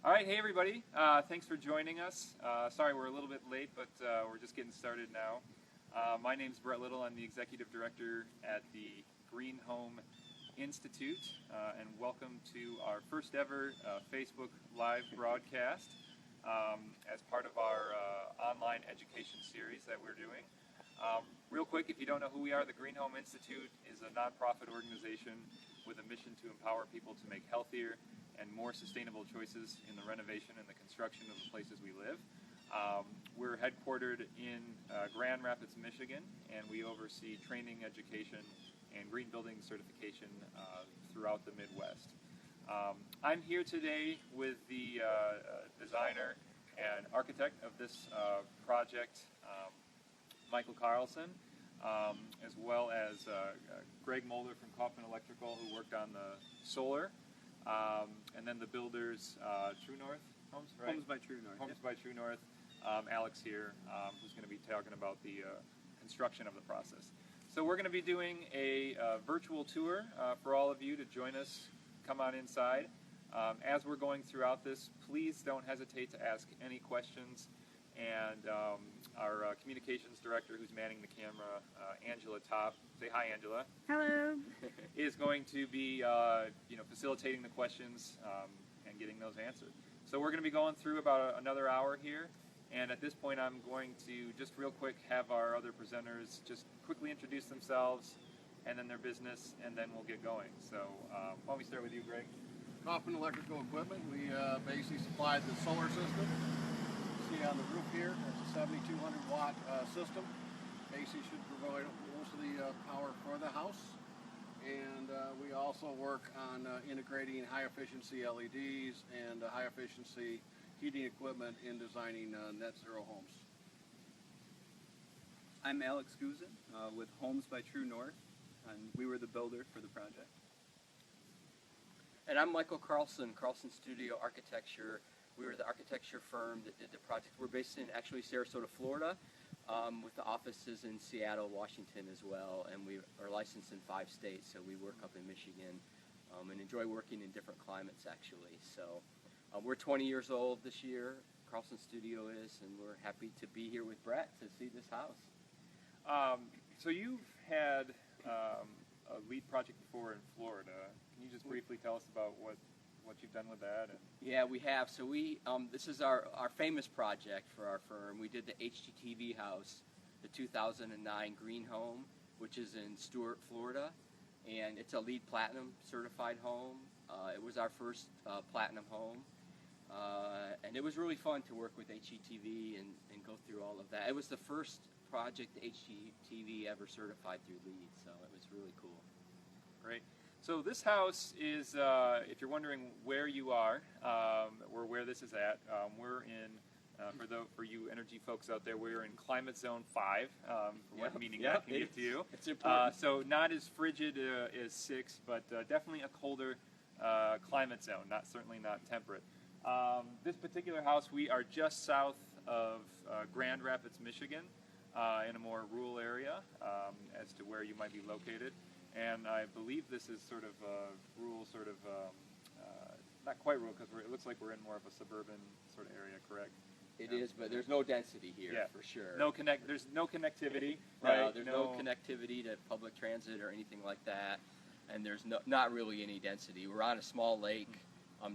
All right, hey everybody. Thanks for joining us. Sorry we're a little bit late, but we're just getting started now. My name's Brett Little. I'm the Executive Director at the Green Home Institute, and welcome to our first ever Facebook Live broadcast as part of our online education series that we're doing. Real quick, if you don't know who we are, the Green Home Institute is a nonprofit organization with a mission to empower people to make healthier and more sustainable choices in the renovation and the construction of the places we live. We're headquartered in Grand Rapids, Michigan, and we oversee training, education, and green building certification throughout the Midwest. I'm here today with the designer and architect of this project, Michael Carlson, as well as Greg Mulder from Kaufman Electrical, who worked on the solar. And then the builders, True North Homes, right? Homes by True North. Homes by True North. Alex here, who's going to be talking about the construction of the process. So we're going to be doing a virtual tour for all of you to join us. Come on inside. As we're going throughout this, please don't hesitate to ask any questions. And our communications director, who's manning the camera, Angela Top, say hi, Angela. Hello. Is going to be facilitating the questions and getting those answered. So we're going to be going through about another hour here, and at this point I'm going to just real quick have our other presenters just quickly introduce themselves and then their business, and then we'll get going. So why don't we start with you, Greg? Kaufman Electrical Equipment. We basically supply the solar system. You see on the roof here, it's a 7,200 watt system. Basically should provide most of the power for the house. And we also work on integrating high efficiency LEDs and high efficiency heating equipment in designing net zero homes. I'm Alex Guzin with Homes by True North, and we were the builder for the project. And I'm Michael Carlson, Carlson Studio Architecture. We were the architecture firm that did the project. We're based in actually Sarasota, Florida, with the offices in Seattle, Washington as well, and we are licensed in 5 states, so we work up in Michigan and enjoy working in different climates actually. So we're 20 years old this year, Carlson Studio is, and we're happy to be here with Brett to see this house. So you've had a LEED project before in Florida. Can you just briefly tell us about what you've done with that? Yeah, we have. So this is our famous project for our firm. We did the HGTV house, the 2009 Green Home, which is in Stuart, Florida, and it's a LEED Platinum certified home. It was our first Platinum home, and it was really fun to work with HGTV and go through all of that. It was the first project HGTV ever certified through LEED, so it was really cool. Great. So this house is, if you're wondering where you are, or where this is at, we're in, for you energy folks out there, we're in climate zone 5, what meaning that can get to you. It's important. So not as frigid as 6, but definitely a colder climate zone, certainly not temperate. This particular house, we are just south of Grand Rapids, Michigan, in a more rural area as to where you might be located. And I believe this is sort of rural, not quite rural, because it looks like we're in more of a suburban sort of area, correct? It is, but there's no density here, for sure. There's no connectivity, right? No, there's no connectivity to public transit or anything like that, and there's not really any density. We're on a small lake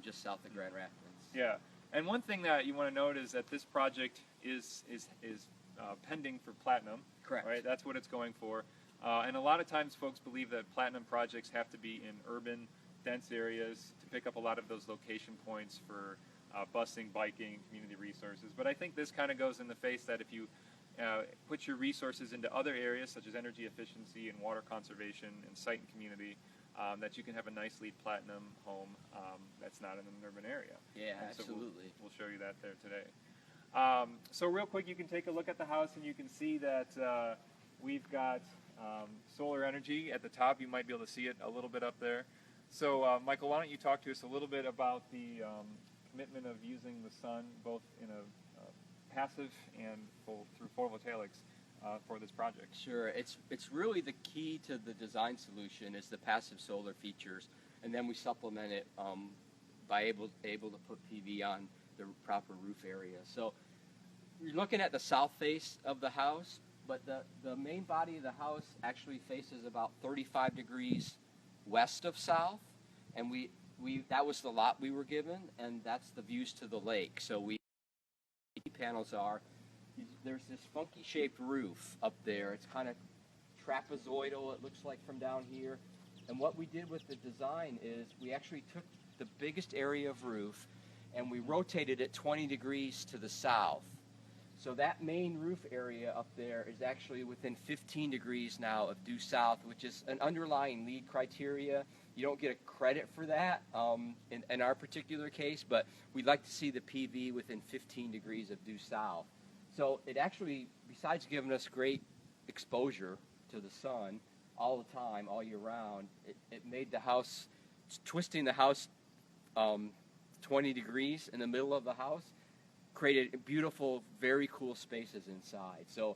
just south of Grand Rapids. Yeah, and one thing that you want to note is that this project is pending for Platinum. Correct. Right, that's what it's going for. And a lot of times folks believe that Platinum projects have to be in urban, dense areas to pick up a lot of those location points for busing, biking, community resources. But I think this kind of goes in the face that if you put your resources into other areas such as energy efficiency and water conservation and site and community, that you can have a nice LEED Platinum home that's not in an urban area. Yeah, and absolutely. So we'll show you that there today. So real quick, you can take a look at the house and you can see that we've got solar energy at the top. You might be able to see it a little bit up there. So Michael, why don't you talk to us a little bit about the commitment of using the sun both in a passive and through photovoltaics for this project? Sure. It's really the key to the design solution is the passive solar features, and then we supplement it able to put PV on the proper roof area. So you're looking at the south face of the house, but the main body of the house actually faces about 35 degrees west of south, and that was the lot we were given, and that's the views to the lake. So panels are, there's this funky shaped roof up there. It's kind of trapezoidal, it looks like, from down here. And what we did with the design is we actually took the biggest area of roof and we rotated it 20 degrees to the south. So that main roof area up there is actually within 15 degrees now of due south, which is an underlying LEED criteria. You don't get a credit for that in our particular case, but we'd like to see the PV within 15 degrees of due south. So it actually, besides giving us great exposure to the sun all the time, all year round, it made the house, twisting the house 20 degrees in the middle of the house, created beautiful, very cool spaces inside. So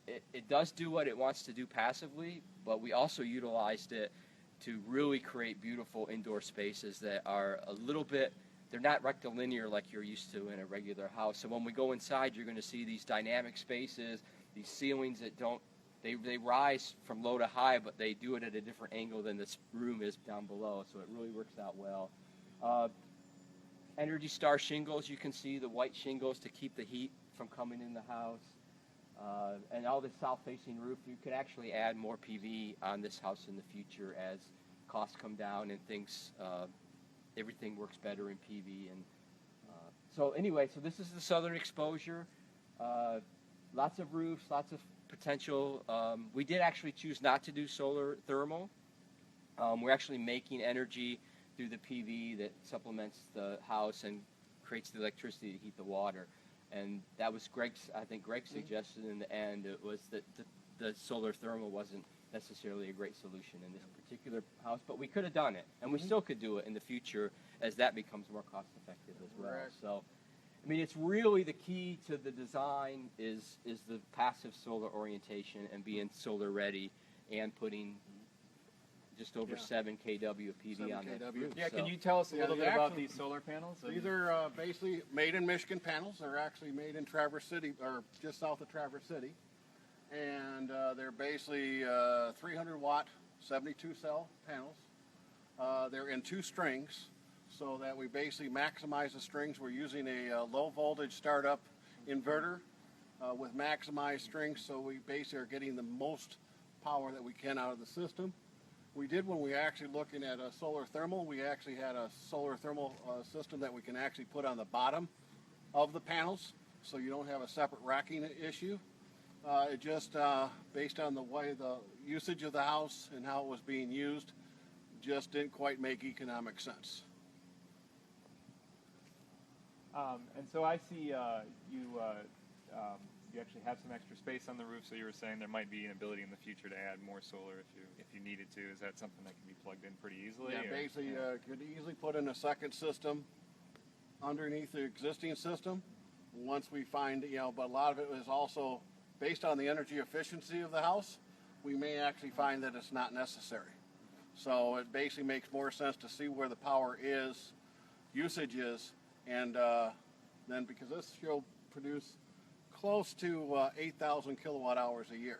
it does do what it wants to do passively, but we also utilized it to really create beautiful indoor spaces that are a little bit, they're not rectilinear like you're used to in a regular house. So when we go inside, you're going to see these dynamic spaces, these ceilings that don't, they rise from low to high, but they do it at a different angle than this room is down below, so it really works out well. Energy Star shingles, you can see the white shingles to keep the heat from coming in the house. And all this south-facing roof, you could actually add more PV on this house in the future as costs come down and things, everything works better in PV. And so anyway, so this is the southern exposure. Lots of roofs, lots of potential. We did actually choose not to do solar thermal. We're actually making energy through the PV that supplements the house and creates the electricity to heat the water. And that was I think Greg's suggestion in the end. It was that the solar thermal wasn't necessarily a great solution in this particular house, but we could have done it, and we still could do it in the future as that becomes more cost effective as well. Correct. So, I mean, it's really the key to the design is the passive solar orientation and being solar ready and putting just over 7 kW of PV 7 on that kW. roof. Yeah, So- can you tell us a Yeah, little the bit about actual- these solar panels? These are basically made in Michigan panels. They're actually made in Traverse City, or just south of Traverse City. And they're basically 300 watt, 72 cell panels. They're in 2 strings, so that we basically maximize the strings. We're using a low voltage startup inverter with maximized strings, so we basically are getting the most power that we can out of the system. We did, when we actually looking at a solar thermal, we actually had a solar thermal system that we can actually put on the bottom of the panels, so you don't have a separate racking issue. It just, based on the way the usage of the house and how it was being used, just didn't quite make economic sense. And so I see you actually have some extra space on the roof, so you were saying there might be an ability in the future to add more solar if you needed to. Is that something that can be plugged in pretty easily? Yeah, basically could easily put in a second system underneath the existing system once we find, but a lot of it is also based on the energy efficiency of the house. We may actually find that it's not necessary. So it basically makes more sense to see where the power is, usage is, and then because this should produce close to 8,000 kilowatt hours a year.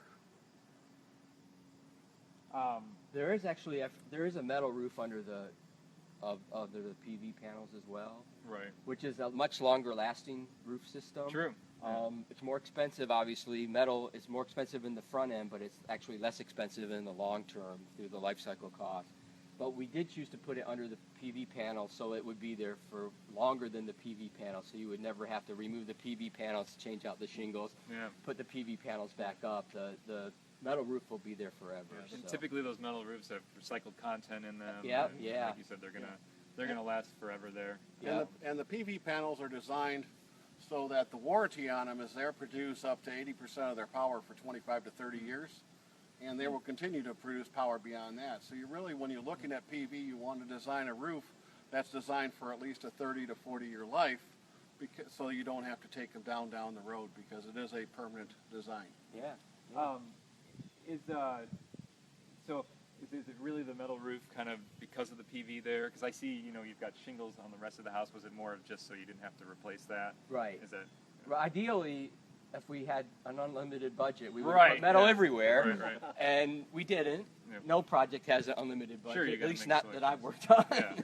There is actually a metal roof under the PV panels as well, Right. which is a much longer lasting roof system. True. It's more expensive, obviously. Metal is more expensive in the front end, but it's actually less expensive in the long term through the life cycle cost. But we did choose to put it under the PV panel so it would be there for longer than the PV panel, so you would never have to remove the PV panels, change out the shingles, Yeah. put the PV panels back up. The metal roof will be there forever. And so. typically those metal roofs have recycled content in them. Yeah, and yeah. Like you said, they're gonna last forever there. Yeah. And the PV panels are designed so that the warranty on them is they'll produce up to 80% of their power for 25 to 30 years. And they will continue to produce power beyond that. So you really, when you're looking at PV, you want to design a roof that's designed for at least a 30 to 40-year life, so you don't have to take them down the road, because it is a permanent design. Yeah. So Is it really the metal roof kind of because of the PV there? Because I see, you've got shingles on the rest of the house. Was it more of just so you didn't have to replace that? Right. Is that? Well, ideally, if we had an unlimited budget, we would Right, put metal yeah. everywhere, Right. and we didn't. Yep. No project has an unlimited budget, Sure, you at gotta least make not that I've worked on. Yeah.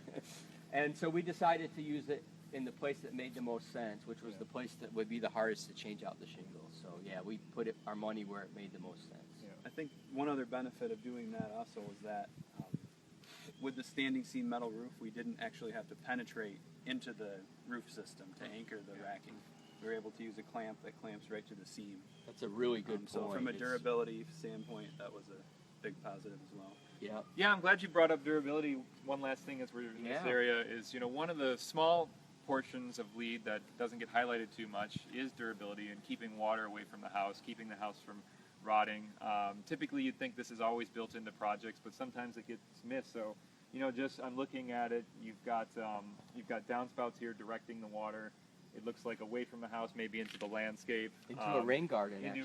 And so we decided to use it in the place that made the most sense, which was the place that would be the hardest to change out the shingles. So yeah, we put our money where it made the most sense. I think one other benefit of doing that also is that with the standing seam metal roof, we didn't actually have to penetrate into the roof system to anchor the racking. We were able to use a clamp that clamps right to the seam. That's a really good point. So from a durability standpoint, that was a big positive as well. Yeah. Yeah, I'm glad you brought up durability. One last thing as we're in this area is, one of the small portions of LEED that doesn't get highlighted too much is durability and keeping water away from the house, keeping the house from rotting. Typically you'd think this is always built into projects, but sometimes it gets missed. So, I'm looking at it, you've got downspouts here directing the water. It looks like away from the house, maybe into the landscape. Into a rain garden, into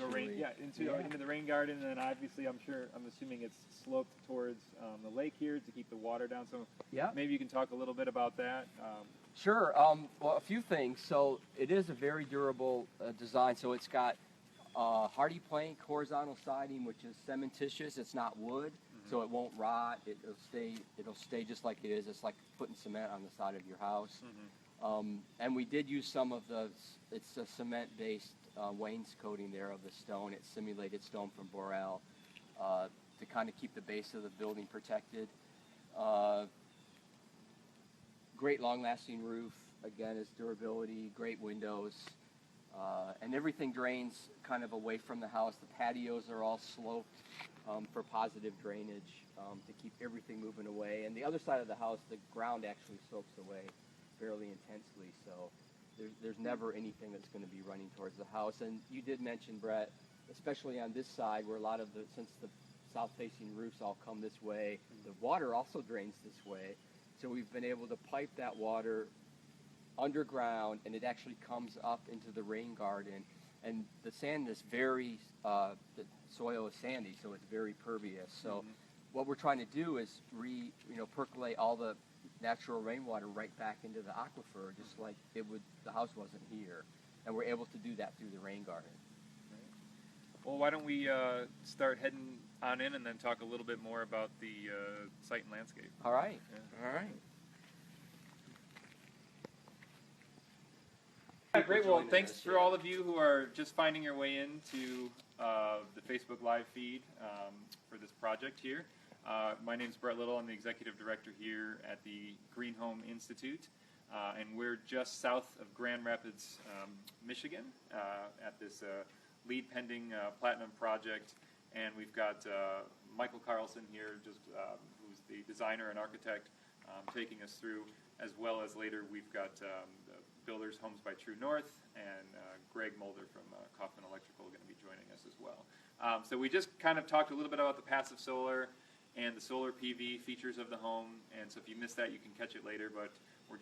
the rain garden, and then obviously I'm assuming it's sloped towards the lake here to keep the water down. So maybe you can talk a little bit about that. Sure. Well, a few things. So it is a very durable design. So it's got hardy plank horizontal siding, which is cementitious. It's not wood, so it won't rot. It'll stay just like it is. It's like putting cement on the side of your house. And we did use some of it's a cement-based wainscoting there of the stone. It's simulated stone from Borel to kind of keep the base of the building protected. Great long-lasting roof, again, is durability, great windows, and everything drains kind of away from the house. The patios are all sloped for positive drainage to keep everything moving away. And the other side of the house, the ground actually soaks away fairly intensely, so there's never anything that's going to be running towards the house. And you did mention, Brett, especially on this side where since the south-facing roofs all come this way, the water also drains this way. So we've been able to pipe that water underground, and it actually comes up into the rain garden. And the sand is the soil is sandy, so it's very pervious. So what we're trying to do is percolate all the natural rainwater right back into the aquifer, just like the house wasn't here. And we're able to do that through the rain garden. Well, why don't we start heading on in and then talk a little bit more about the site and landscape. All right. Yeah. All right. Great. Well, thanks for all of you who are just finding your way into the Facebook Live feed for this project here. My name's Brett Little. I'm the executive director here at the Green Home Institute, and we're just south of Grand Rapids, Michigan, at this LEED pending platinum project. And we've got Michael Carlson here, who's the designer and architect, taking us through, as well as later we've got the builders Homes by True North and Greg Mulder from Kaufman Electrical going to be joining us as well. So we just kind of talked a little bit about the passive solar and the solar PV features of the home, and so if you missed that, you can catch it later, but we're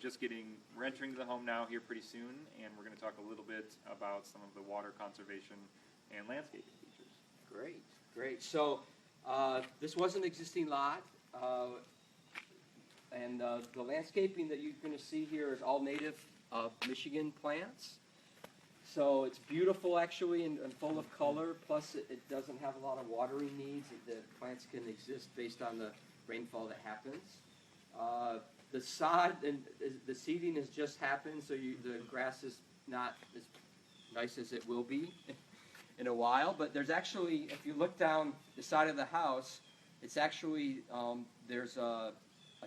entering the home now here pretty soon, and we're going to talk a little bit about some of the water conservation and landscaping features. Great. So this was an existing lot, and the landscaping that you're going to see here is all native Michigan plants. So it's beautiful actually and full of color, plus it doesn't have a lot of watering needs. The plants can exist based on the rainfall that happens. The sod and the seeding has just happened, so the grass is not as nice as it will be in a while. But there's actually, if you look down the side of the house, it's actually, there's a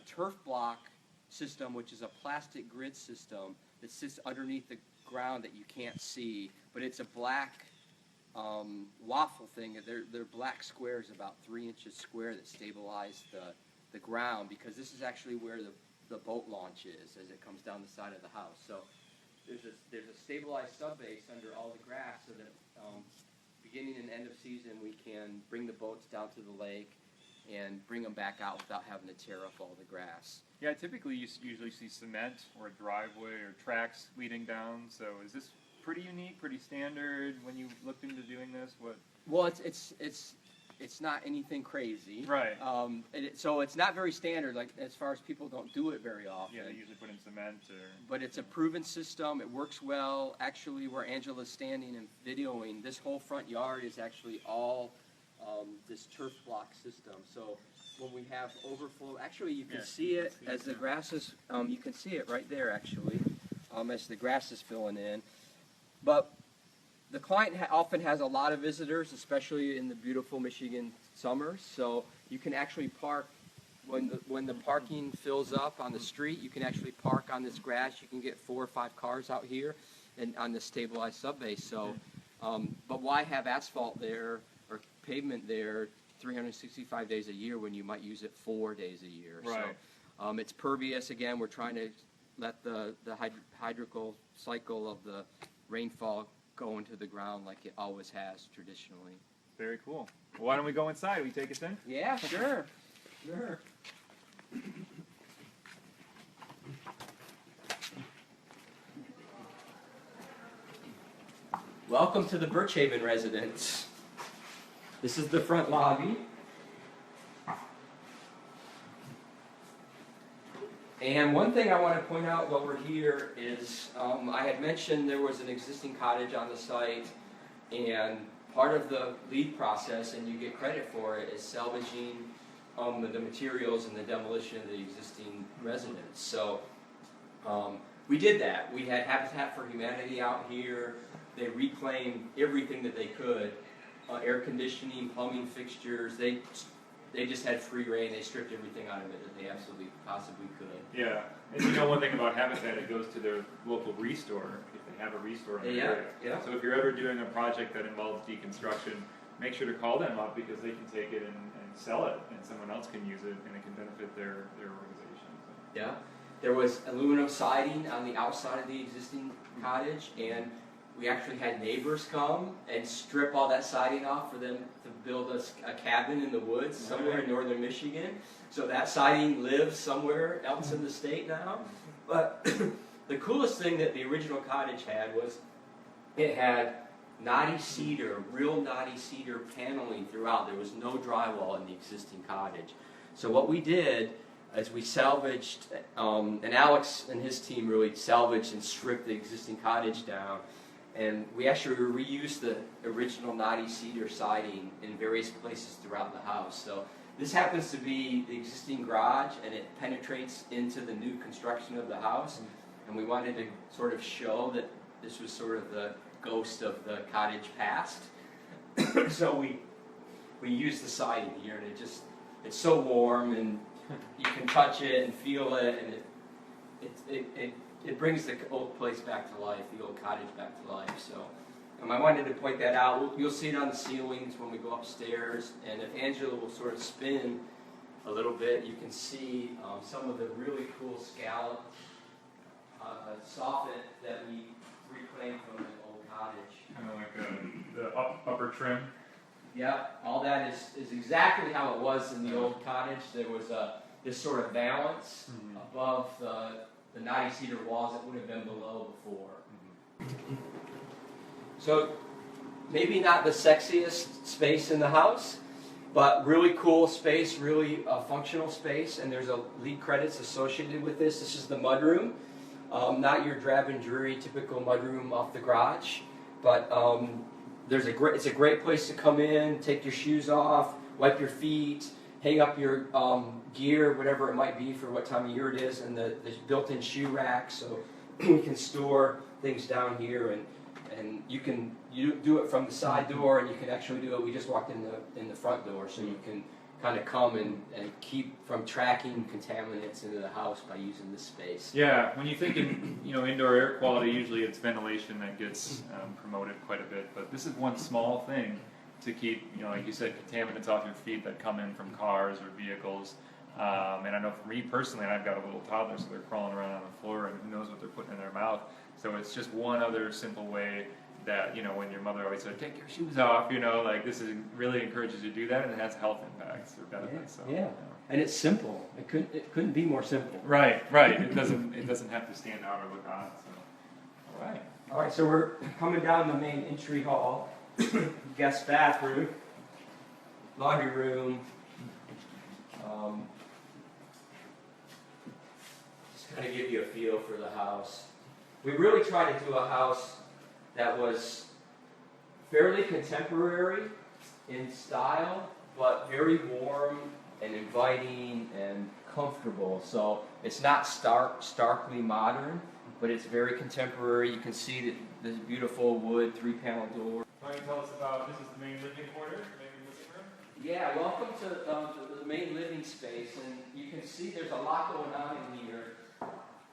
turf block system, which is a plastic grid system that sits underneath the ground that you can't see, but it's a black waffle thing. They're black squares about 3 inches square that stabilize the ground, because this is actually where the boat launch is as it comes down the side of the house. So there's a stabilized subbase under all the grass, so that beginning and end of season we can bring the boats down to the lake and bring them back out without having to tear up all the grass. Yeah, typically you usually see cement or a driveway or tracks leading down. So is this pretty unique, pretty standard when you looked into doing this? Well, it's it's not anything crazy. Right. So it's not very standard, like as far as people don't do it very often. Yeah, they usually put in cement or. But it's a proven system. It works well. Actually, where Angela's standing and videoing, this whole front yard is actually all this turf block system. So when we have overflow, actually you can see it as the grass is, you can see it right there actually, as the grass is filling in. But the client often has a lot of visitors, especially in the beautiful Michigan summers. So you can actually park, when the parking fills up on the street, you can actually park on this grass. You can get 4 or 5 cars out here and on this stabilized subbase. So, but why have asphalt there or pavement there 365 days a year when you might use it 4 days a year? Right. So it's pervious. Again, we're trying to let the hydrical cycle of the rainfall go into the ground like it always has traditionally. Very cool. Well, why don't we go inside? Will you take us in? Yeah, sure. Sure. Welcome to the Birch Haven residence. This is the front lobby. And one thing I want to point out while we're here is I had mentioned there was an existing cottage on the site, and part of the LEED process, and you get credit for it, is salvaging the materials and the demolition of the existing residence. So we did that. We had Habitat for Humanity out here. They reclaimed everything that they could, air conditioning, plumbing fixtures. They just had free reign. They stripped everything out of it that they absolutely possibly could. Yeah, and you know one thing about Habitat, it goes to their local restore if they have a restore in the area. Yeah. So if you're ever doing a project that involves deconstruction, make sure to call them up because they can take it and sell it, and someone else can use it, and it can benefit their organization. So. Yeah. There was aluminum siding on the outside of the existing cottage, and we actually had neighbors come and strip all that siding off for them to build a cabin in the woods somewhere in northern Michigan. So that siding lives somewhere else in the state now. But the coolest thing that the original cottage had was it had knotty cedar, real knotty cedar paneling throughout. There was no drywall in the existing cottage. So what we did is we salvaged, and Alex and his team really salvaged and stripped the existing cottage down. And we actually reused the original knotty cedar siding in various places throughout the house. So this happens to be the existing garage, and it penetrates into the new construction of the house. And we wanted to sort of show that this was sort of the ghost of the cottage past. So we used the siding here, and it's so warm, and you can touch it and feel it, and it brings the old place back to life, the old cottage back to life. So I wanted to point that out. You'll see it on the ceilings when we go upstairs, and if Angela will sort of spin a little bit, you can see some of the really cool scallop soffit that we reclaimed from the old cottage. Kind of like the upper trim. Yeah, all that is exactly how it was in the old cottage. There was this sort of valance above the knotty cedar walls that would have been below before. So maybe not the sexiest space in the house, but really cool space, really functional space, and there's a LEED credits associated with this. This is the mudroom. Not your drab and dreary typical mudroom off the garage, but it's a great place to come in, take your shoes off, wipe your feet, hang up your gear, whatever it might be for what time of year it is, and the built-in shoe rack, so we can store things down here, and you do it from the side door, and you can actually do it. We just walked in the front door, so you can kind of come and keep from tracking contaminants into the house by using this space. Yeah, when you think in indoor air quality, usually it's ventilation that gets promoted quite a bit, but this is one small thing to keep, like you said, contaminants off your feet that come in from cars or vehicles. And I know for me personally, I've got a little toddler, so they're crawling around on the floor, and who knows what they're putting in their mouth. So it's just one other simple way that, when your mother always said, take your shoes off, like this really encourages you to do that, and it has health impacts or benefits. Yeah. And it's simple. It couldn't be more simple. Right. It doesn't have to stand out or look odd. So. All right, so we're coming down the main entry hall, guest bathroom. laundry room. Just kind of give you a feel for the house. We really tried to do a house that was fairly contemporary in style, but very warm and inviting and comfortable. So it's not starkly modern, but it's very contemporary. You can see that this beautiful wood 3-panel door. Why don't you tell us about, this is the main living quarter, main living room? Yeah, welcome to the main living space, and you can see there's a lot going on in here.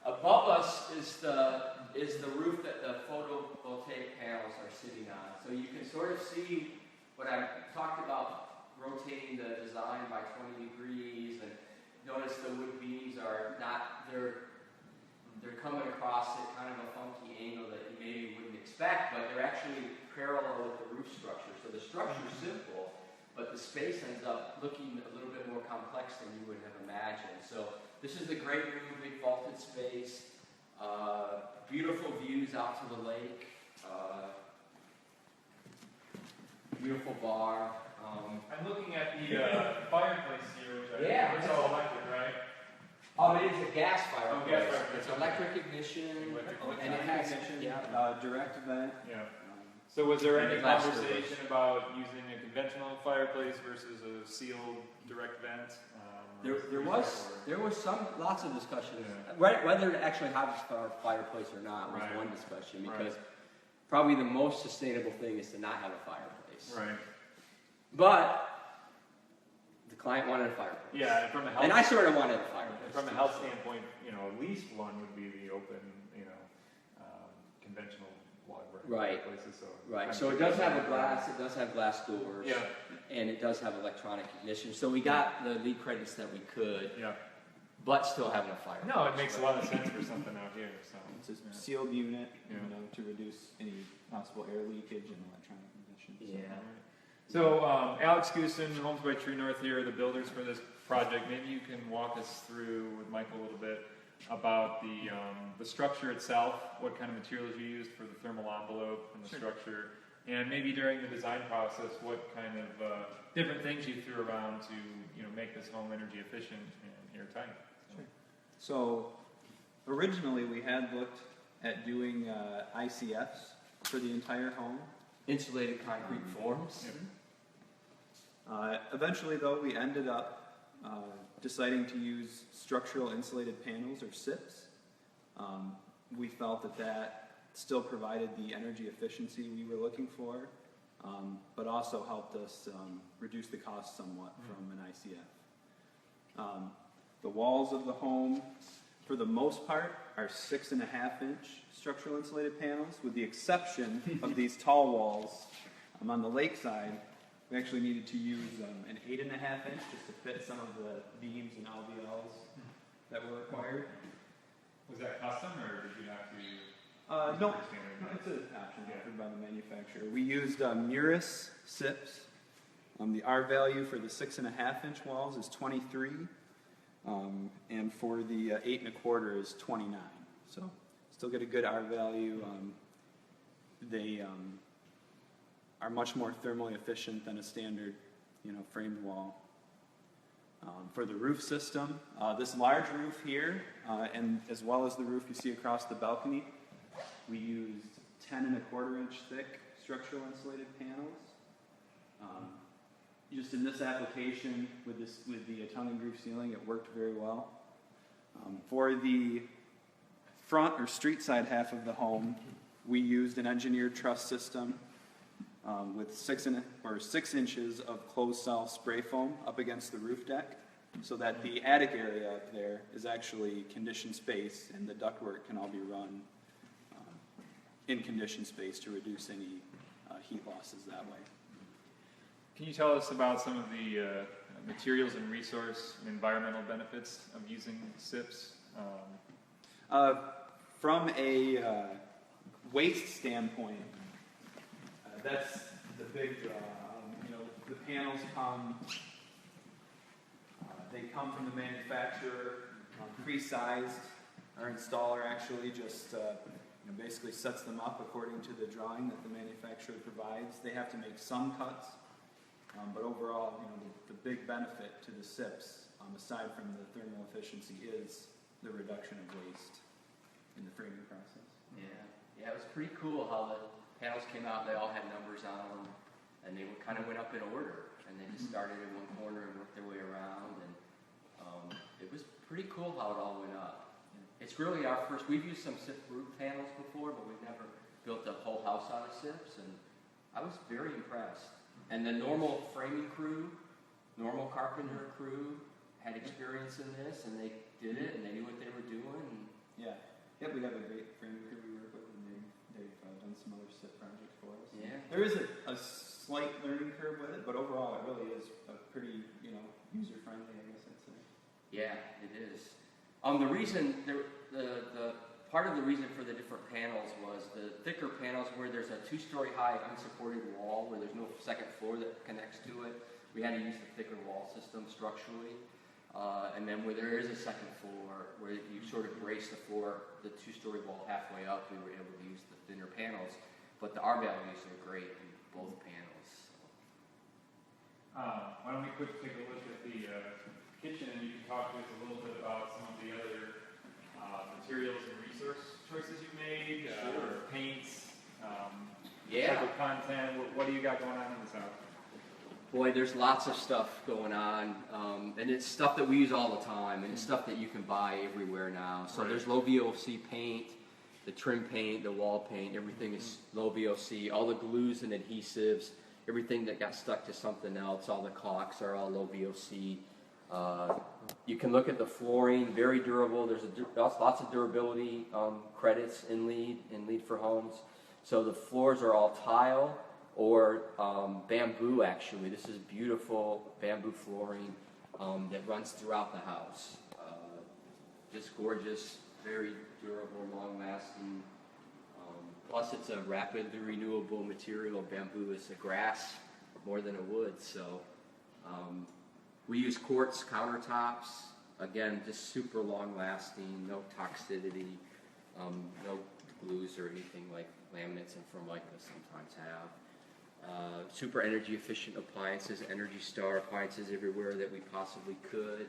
Above us is the roof that the photovoltaic panels are sitting on. So you can sort of see what I talked about, rotating the design by 20 degrees, and notice the wood beams are not, they're coming across at kind of a funky angle that you maybe wouldn't expect, but they're actually parallel with the roof structure. So the structure's simple, but the space ends up looking a little bit more complex than you would have imagined. So this is the great room, big vaulted space, beautiful views out to the lake, beautiful bar. I'm looking at the fireplace here, which Yeah, it's all electric, right? It is a gas fireplace. Oh, gas fireplace. It's electric ignition, and it has direct vent. Yeah. So was there And any the glass conversation about using a conventional fireplace versus a sealed direct vent? There was lots of discussion. Yeah. Whether to actually have a fireplace or not was Right. one discussion, Right. because probably the most sustainable thing is to not have a fireplace. Right. But the client wanted a fireplace. Yeah, and from a health And I sort of wanted a fireplace. from a too, health so. standpoint, at least one would be the open, conventional log burning Right. fireplaces. So Right, so it does have a glass, it does have glass doors. Yeah. And it does have electronic ignition. So we got the LEED credits that we could, Yeah. but still having a fireplace. No, it makes a lot of sense for something out here. So It's a sealed unit, Yeah. to reduce any possible air leakage and electronic emissions. Yeah. So, Alex Goosen, Homes by True North here, the builders for this project. Maybe you can walk us through with Michael a little bit about the structure itself, what kind of materials you used for the thermal envelope and the structure, and maybe during the design process, what kind of different things you threw around to make this home energy efficient and airtight. So originally we had looked at doing ICFs for the entire home. Insulated concrete forms. Eventually, though, we ended up deciding to use structural insulated panels, or SIPs. We felt that still provided the energy efficiency we were looking for, but also helped us reduce the cost somewhat from an ICF. The walls of the home, for the most part, are 6.5-inch structural insulated panels, with the exception of these tall walls. On the lake side, we actually needed to use an 8.5-inch just to fit some of the beams and LVLs that were required. Was that custom, or did you have to? No, it's an option offered by the manufacturer. We used Muris SIPs. The R value for the 6.5-inch walls is 23, and for the 8.25 is 29. So still get a good R value. They are much more thermally efficient than a standard, framed wall. For the roof system, this large roof here, and as well as the roof you see across the balcony, we used 10.25-inch thick structural insulated panels. Just in this application with the tongue and groove ceiling, it worked very well. For the front or street side half of the home, we used an engineered truss system with 6 inches of closed cell spray foam up against the roof deck, so that the attic area up there is actually conditioned space, and the ductwork can all be run in conditioned space to reduce any heat losses that way. Can you tell us about some of the materials and resource and environmental benefits of using SIPs? From a waste standpoint, that's the big draw. The panels they come from the manufacturer, pre-sized. Our installer actually just basically sets them up according to the drawing that the manufacturer provides. They have to make some cuts But overall, the big benefit to the SIPs, aside from the thermal efficiency, is the reduction of waste in the framing process. Yeah, it was pretty cool how the panels came out. They all had numbers on them, and they kind of went up in order, and they just started in one corner and worked their way around, and it was pretty cool how it all went up. It's really our first. We've used some SIP roof panels before, but we've never built a whole house out of SIPs, and I was very impressed. And the normal framing crew, normal carpenter crew, had experience in this, and they did it, and they knew what they were doing. And yeah, we have a great framing crew we work with, and they've done some other SIP projects for us. Yeah, there is a slight learning curve with it, but overall, it really is a pretty user friendly, I guess I'd say. yeah, it is. The reason the part of the reason for the different panels was the thicker panels where there's a 2-story high unsupported wall where there's no second floor that connects to it. We had to use the thicker wall system structurally. And then where there is a second floor, where you sort of brace the floor, the 2-story wall halfway up, we were able to use the thinner panels. But the R values are great in both panels. Why don't we take a look at the kitchen, and you can talk to us a little bit about some of the other materials and resource choices you made, Sure. paints, Yeah. type of content. What do you got going on in this house? Boy, there's lots of stuff going on, and it's stuff that we use all the time, and it's stuff that you can buy everywhere now. So Right. there's low VOC paint, the trim paint, the wall paint, everything is low VOC. All the glues and adhesives, everything that got stuck to something else, all the caulks are all low VOC. You can look at the flooring, very durable. There's lots of durability credits in LEED for homes. So the floors are all tile or bamboo, actually. This is beautiful bamboo flooring that runs throughout the house. Just gorgeous, very durable, long-lasting. Plus, it's a rapidly renewable material. Bamboo is a grass more than a wood, so we use quartz countertops. Again, just super long-lasting, no toxicity, no glues or anything like laminates and Formica sometimes have. Super energy efficient appliances, Energy Star appliances everywhere that we possibly could.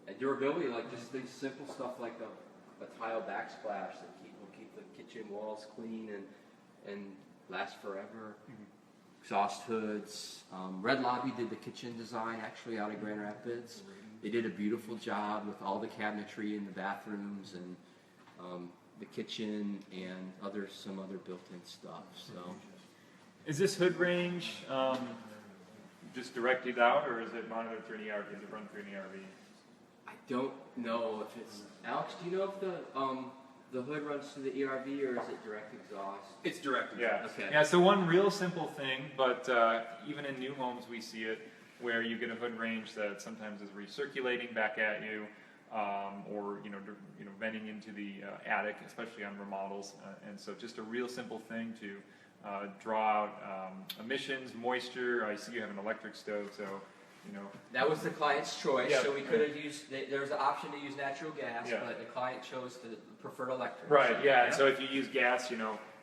And durability, like just these simple stuff like a tile backsplash that will keep the kitchen walls clean and last forever. Mm-hmm. Exhaust hoods. Red Lobby did the kitchen design actually out of Grand Rapids. They did a beautiful job with all the cabinetry in the bathrooms and the kitchen and some other built-in stuff. So. Is this hood range just directed out, or is it monitored through an ERV? Does it run through an ERV? I don't know if it's Alex. Do you know if the hood runs through the ERV or is it direct exhaust? It's direct exhaust. Okay. Yeah. So one real simple thing, but even in new homes we see it, where you get a hood range that sometimes is recirculating back at you, or venting into the attic, especially on remodels. And so just a real simple thing to draw out emissions, moisture. I see you have an electric stove, so That was the client's choice, Yeah. so we could have used. There was an option to use natural gas, Yeah. but the client chose the preferred electric. Right, yeah, and so if you use gas,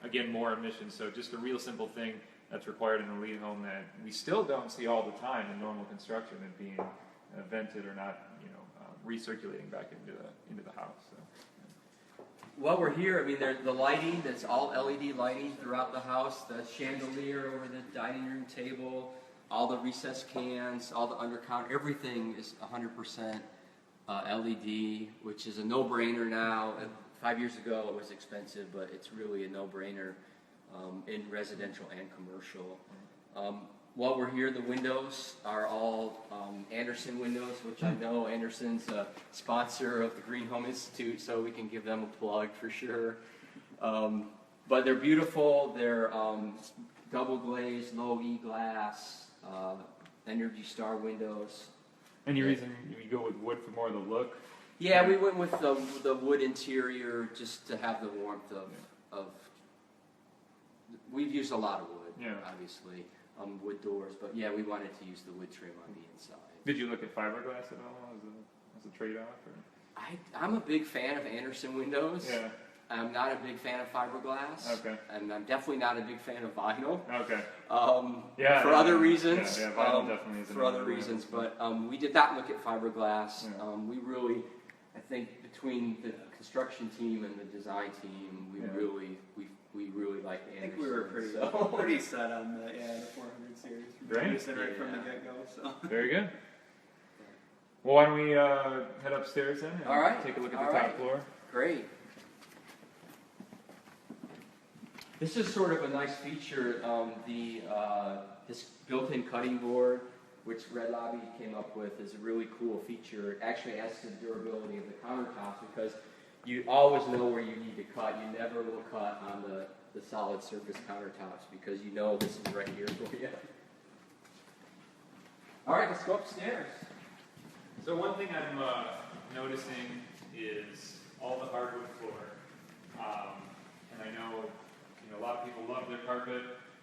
again, more emissions. So just a real simple thing that's required in a LEED home that we still don't see all the time in normal construction, and being vented or not, recirculating back into the house. So. While we're here, I mean, there's the lighting. That's all LED lighting throughout the house. The chandelier over the dining room table, all the recessed cans, all the undercounter, everything is 100% LED, which is a no-brainer now. 5 years ago, it was expensive, but it's really a no-brainer in residential and commercial. While we're here, the windows are all Anderson windows, which I know Anderson's a sponsor of the Green Home Institute, so we can give them a plug for sure. But they're beautiful. They're double glazed, low E glass, Energy Star windows. Any reason you go with wood for more of the look? Yeah, we went with the wood interior just to have the warmth of. We've used a lot of wood, obviously, wood doors, but yeah, we wanted to use the wood trim on the inside. Did you look at fiberglass at all as a trade-off? Or? I'm a big fan of Anderson windows. Yeah. I'm not a big fan of fiberglass. Okay. And I'm definitely not a big fan of vinyl. Okay. For other reasons. Yeah, vinyl definitely is for other reasons, but we did not look at fiberglass. Yeah. We really, I think, between the construction team and the design team, we really like Anderson. I think we were pretty set on the 400 series. Great. Right from the get-go. So. Very good. Well, why don't we head upstairs then? And All right. Take a look at the All top right. floor. Great. This is sort of a nice feature. This built-in cutting board, which Red Lobby came up with, is a really cool feature. It actually adds to the durability of the countertops because you always know where you need to cut. You never will cut on the solid surface countertops because you know this is right here for you. All right, let's go upstairs. So one thing I'm noticing is all the hardwood floor, and I know a lot of people love their carpet.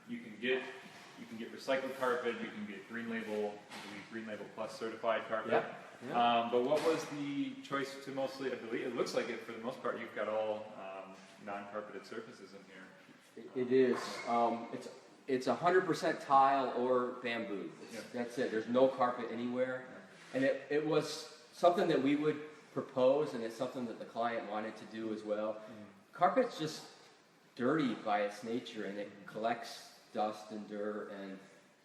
You can get recycled carpet. You can get Green Label, I believe Green Label Plus certified carpet. Yeah. But what was the choice to mostly? I believe it looks like it for the most part. You've got all non-carpeted surfaces in here. It is. It's 100% tile or bamboo. That's it. There's no carpet anywhere. And it was something that we would propose, and it's something that the client wanted to do as well. Carpet's just dirty by its nature, and it collects dust and dirt, and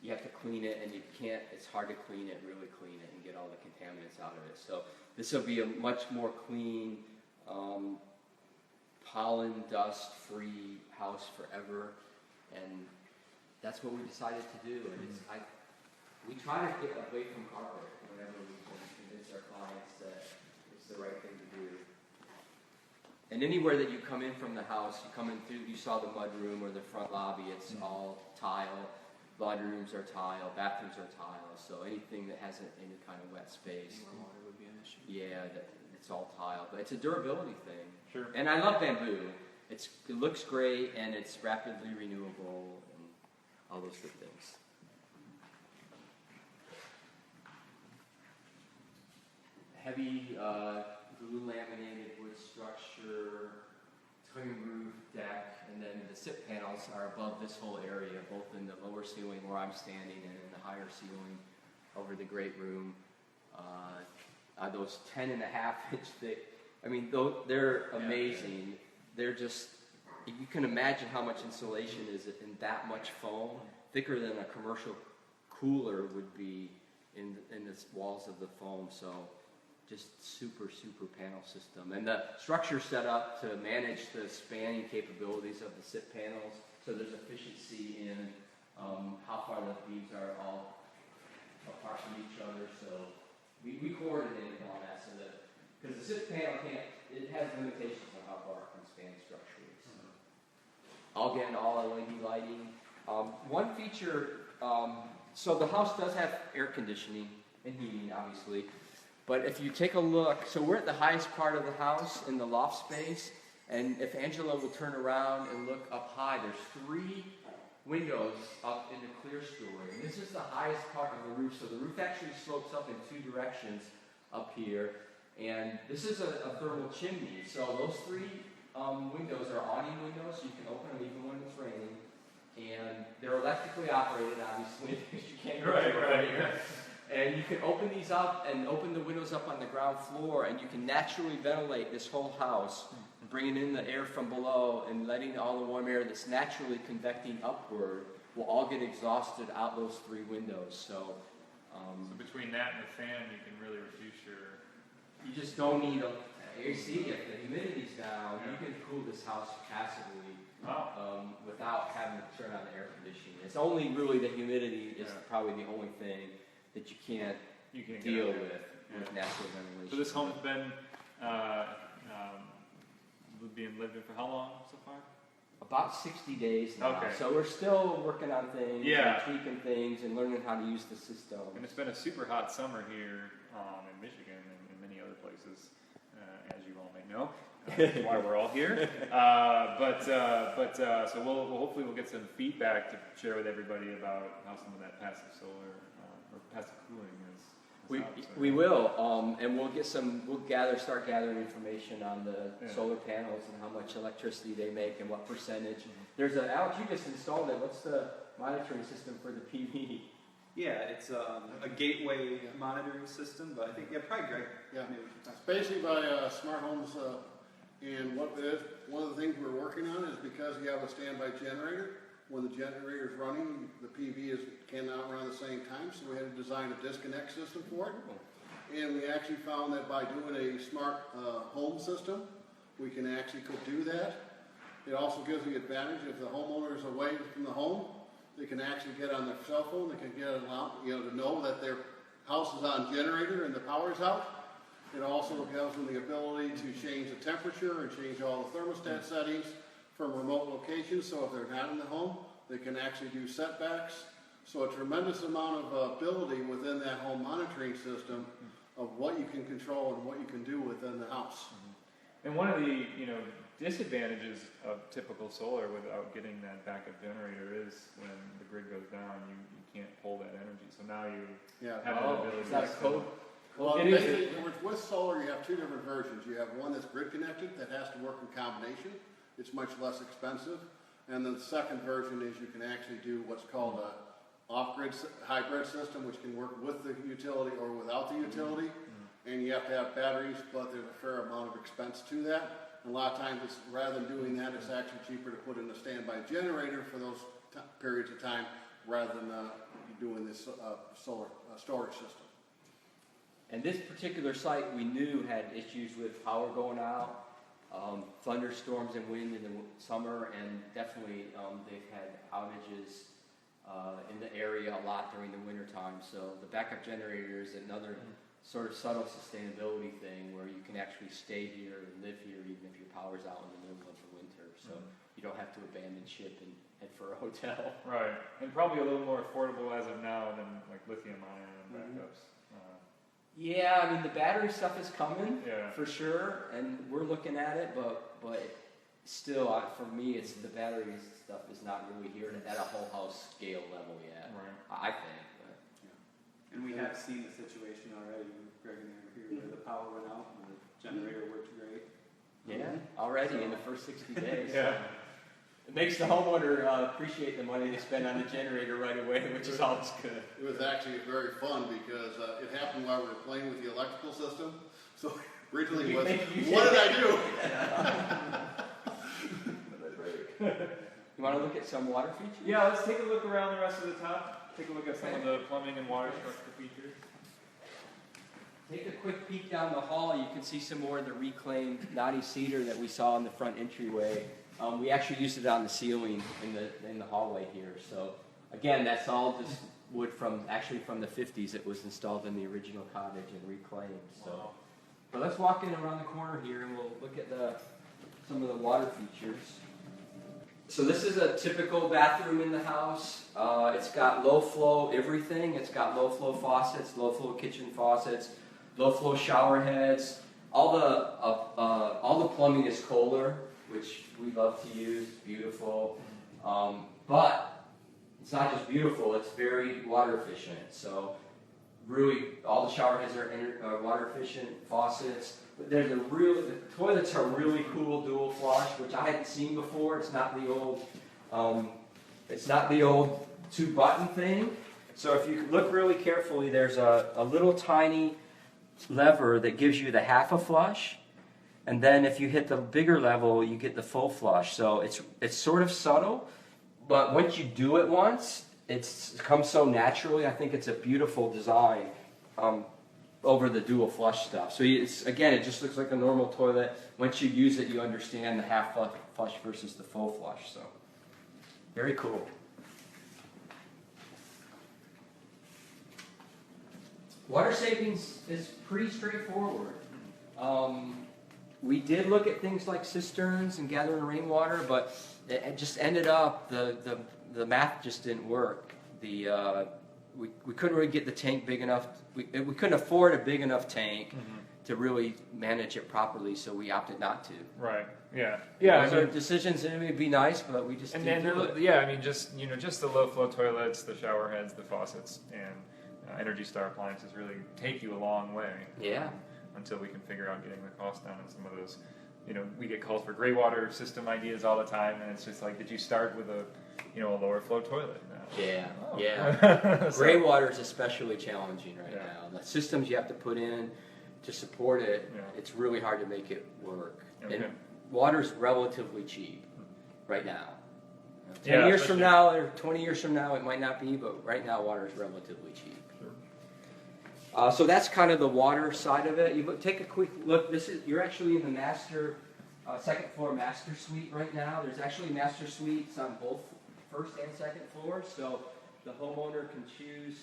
you have to clean it, and it's hard to clean it, really clean it, and get all the contaminants out of it. So this will be a much more clean, pollen, dust-free house forever, and that's what we decided to do. And we try to get away from carpet whenever we can convince our clients that it's the right thing to do. And anywhere that you come in from the house, you come in through, you saw the mudroom or the front lobby, it's all tile. Laundry rooms are tile, bathrooms are tile, so anything that has any kind of wet space. Water would be an issue. Yeah, it's all tile, but it's a durability thing. Sure. And I love bamboo. It looks great, and it's rapidly renewable, and all those good things. Heavy glue laminated wood structure, twin roof deck, and then the SIP panels are above this whole area, both in the lower ceiling where I'm standing and in the higher ceiling over the great room. Those 10.5 inch thick, I mean, they're amazing. They're just, you can imagine how much insulation is in that much foam, thicker than a commercial cooler would be in the walls of the foam. So just super panel system. And the structure set up to manage the spanning capabilities of the SIP panels, so there's efficiency in how far the beams are all apart from each other. So we coordinated all that so that, because the SIP panel it has limitations on how far it can span structurally. So. Again, all LED lighting. One feature, so the house does have air conditioning and heating, obviously. But if you take a look, so we're at the highest part of the house in the loft space, and if Angela will turn around and look up high, there's 3 windows up in the clear story. And this is the highest part of the roof, so the roof actually slopes up in 2 directions up here. And this is a thermal chimney, so those 3 windows are awning windows, so you can open them even when it's raining. And they're electrically operated, obviously, because you can't go Right. And you can open these up and open the windows up on the ground floor, and you can naturally ventilate this whole house, bringing in the air from below and letting all the warm air that's naturally convecting upward will all get exhausted out those 3 windows. So between that and the fan, you can really reduce your. you just don't need AC. If the humidity's down, you can cool this house passively without having to turn on the air conditioning. It's only really the humidity is probably the only thing that you can't deal with natural ventilation. So this home's been being lived in for how long so far? About 60 days now. Okay. So we're still working on things, Yeah. and tweaking things, and learning how to use the system. And it's been a super hot summer here in Michigan and many other places, as you all may know. That's why we're all here. So we'll hopefully we'll get some feedback to share with everybody about how some of that passive solar or passive cooling We, out, so. we will, and we'll start gathering information on the solar panels and how much electricity they make and what percentage. There's Alex, you just installed it. What's the monitoring system for the PV? Yeah, it's a gateway monitoring system, but I think, probably Greg. Yeah. Maybe we can talk. It's basically by smart homes, and what it is, one of the things we're working on is because you have a standby generator, when the generator is running, the PV cannot run at the same time, so we had to design a disconnect system for it. And we actually found that by doing a smart home system, we can actually do that. It also gives the advantage if the homeowner is away from the home, they can actually get on their cell phone, they can get it out, to know that their house is on generator and the power is out. It also gives them the ability to change the temperature and change all the thermostat settings from remote locations, so if they're not in the home, they can actually do setbacks. So a tremendous amount of ability within that home monitoring system of what you can control and what you can do within the house. And one of the disadvantages of typical solar without getting that backup generator is when the grid goes down, you can't pull that energy. So now you have that ability. Is that a code? Well, It is. basically, with solar, you have two different versions. You have one that's grid connected that has to work in combination. It's much less expensive. And then the second version is you can actually do what's called a off-grid hybrid system, which can work with the utility or without the utility. And you have to have batteries, but there's a fair amount of expense to that. And a lot of times, rather than doing that, it's actually cheaper to put in a standby generator for those periods of time rather than doing this solar storage system. And this particular site we knew had issues with power going out, thunderstorms and wind in the summer, and definitely they've had outages in the area a lot during the winter time. So the backup generator is another sort of subtle sustainability thing where you can actually stay here and live here even if your power's out in the middle of the winter. So you don't have to abandon ship and head for a hotel. Right, and probably a little more affordable as of now than like lithium-ion backups. Yeah, I mean the battery stuff is coming Yeah. for sure, and we're looking at it, but still, for me, it's the battery stuff is not really here at a whole house scale level yet. Right. I think. But. And we have seen the situation already, Greg and I were here, where the power went out and the generator worked great. Yeah, already in the first 60 days. Yeah. It makes the homeowner appreciate the money they spend on the generator right away, which is always good. It was actually very fun because it happened while we were playing with the electrical system. So originally it was, what did I do? You want to look at some water features? Yeah, let's take a look around the rest of the top. Take a look at some of the plumbing and water structure features. Take a quick peek down the hall. You can see some more of the reclaimed knotty cedar that we saw in the front entryway. We actually used it on the ceiling in the hallway here. So again, that's all just wood from the 50s. It was installed in the original cottage and reclaimed. So, but let's walk in around the corner here and we'll look at some of the water features. So this is a typical bathroom in the house. It's got low flow everything. It's got low flow faucets, low flow kitchen faucets, low flow shower heads. All the plumbing is Kohler, which we love to use. Beautiful, but it's not just beautiful. It's very water efficient. So really, all the shower heads are water efficient. Faucets. But the toilets are really cool dual flush, which I hadn't seen before. It's not the old 2-button thing. So if you look really carefully, there's a little tiny lever that gives you the half a flush, and then if you hit the bigger level, you get the full flush. So it's sort of subtle, but once you do it once, it comes so naturally. I think it's a beautiful design. Over the dual flush stuff. So it just looks like a normal toilet. Once you use it, you understand the half flush versus the full flush. So very cool. Water savings is pretty straightforward. We did look at things like cisterns and gathering rainwater, but it just ended up the math just didn't work. We couldn't really get the tank big enough. We couldn't afford a big enough tank to really manage it properly, so we opted not to. Right. Yeah. Yeah. So decisions, it would be nice, but we just didn't do it. Yeah. I mean, just the low flow toilets, the shower heads, the faucets, and Energy Star appliances really take you a long way. Yeah. Until we can figure out getting the cost down on some of those. We get calls for gray water system ideas all the time, and it's just like, did you start with a lower flow toilet? No. Yeah, Oh. yeah. So- Gray water is especially challenging right Yeah. now. The systems you have to put in to support it, Yeah. it's really hard to make it work. Okay. And water's relatively cheap right now. 10 Yeah, years from especially- now or 20 years from now, it might not be, but right now water is relatively cheap. Sure. So that's kind of the water side of it. Take a quick look. You're actually in the second floor master suite right now. There's actually master suites on both first and second floors, so the homeowner can choose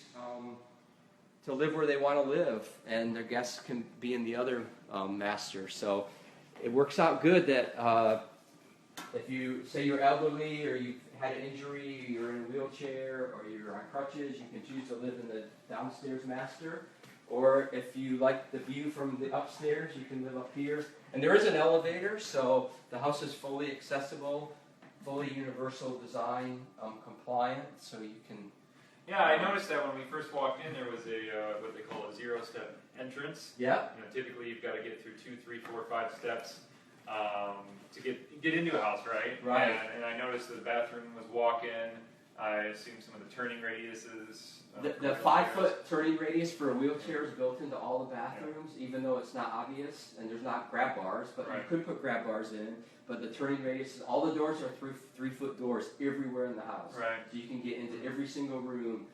to live where they want to live, and their guests can be in the other master. So it works out good that if you say you're elderly or you've had an injury, you're in a wheelchair, or you're on crutches, you can choose to live in the downstairs master. Or if you like the view from the upstairs, you can live up here. And there is an elevator, so the house is fully accessible, fully universal design compliant, so you can... Yeah, I noticed that when we first walked in, there was what they call a zero-step entrance. Yeah. Typically, you've got to get through 2, 3, 4, 5 steps to get into a house, right? Right. And I noticed the bathroom was walk-in. I assume some of the turning radiuses. The 5-foot turning radius for a wheelchair is built into all the bathrooms, even though it's not obvious, and there's not grab bars, but Right. you could put grab bars in. But the turning radius, all the doors are 3-foot doors everywhere in the house. Right. So you can get into every single room